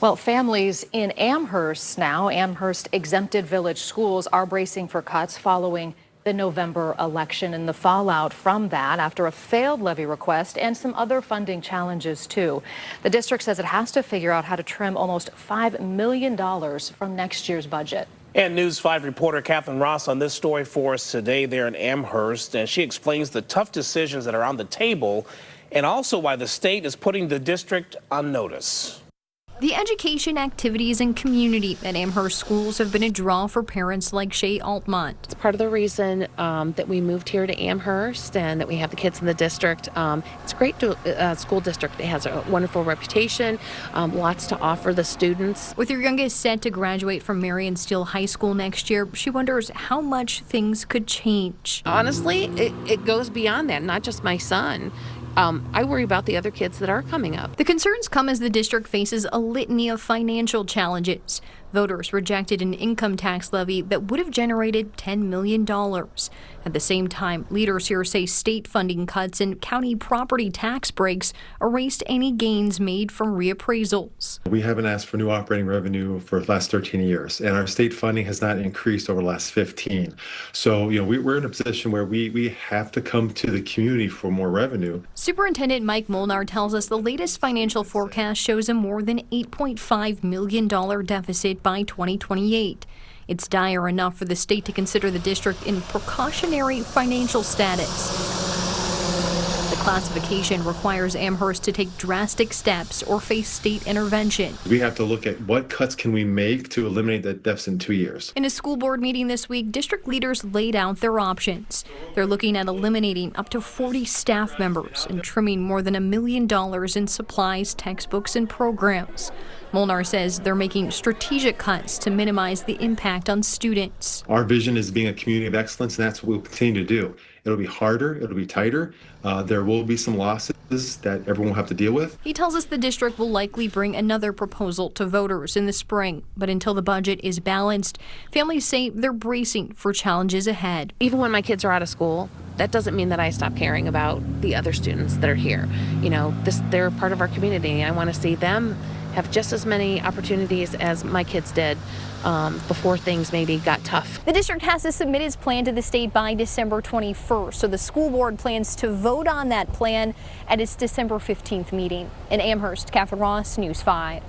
Well, families in Amherst Exempted Village Schools are bracing for cuts following the November election and the fallout from that after a failed levy request and some other funding challenges, too. The district says it has to figure out how to trim almost $5 million from next year's budget. And News 5 reporter Catherine Ross on this story for us today there in Amherst, and she explains the tough decisions that are on the table and also why the state is putting the district on notice. The education, activities, and community at Amherst schools have been a draw for parents like Shay Altmont. It's part of the reason that we moved here to Amherst and that we have the kids in the district. It's a great school district. It has a wonderful reputation, lots to offer the students. With her youngest set to graduate from Marion Steele High School next year, she wonders how much things could change. Honestly, it goes beyond that, not just my son. I worry about the other kids that are coming up. The concerns come as the district faces a litany of financial challenges. Voters rejected an income tax levy that would have generated $10 million. At the same time, leaders here say state funding cuts and county property tax breaks erased any gains made from reappraisals. We haven't asked for new operating revenue for the last 13 years, and our state funding has not increased over the last 15. So, we're in a position where we have to come to the community for more revenue. Superintendent Mike Molnar tells us the latest financial forecast shows a more than $8.5 million deficit by 2028. It's dire enough for the state to consider the district in precautionary financial status. The classification requires Amherst to take drastic steps or face state intervention. We have to look at what cuts can we make to eliminate that deficit in 2 years. In a school board meeting this week, district leaders laid out their options. They're looking at eliminating up to 40 staff members and trimming more than $1 million in supplies, textbooks, and programs. Molnar says they're making strategic cuts to minimize the impact on students. Our vision is being a community of excellence, and that's what we'll continue to do. It'll be harder, it'll be tighter. There will be some losses that everyone will have to deal with. He tells us the district will likely bring another proposal to voters in the spring. But until the budget is balanced, families say they're bracing for challenges ahead. Even when my kids are out of school, that doesn't mean that I stop caring about the other students that are here. They're part of our community, and I want to see them have just as many opportunities as my kids did before things maybe got tough. The district has to submit its plan to the state by December 21st, so the school board plans to vote on that plan at its December 15th meeting. In Amherst, Catherine Ross, News 5.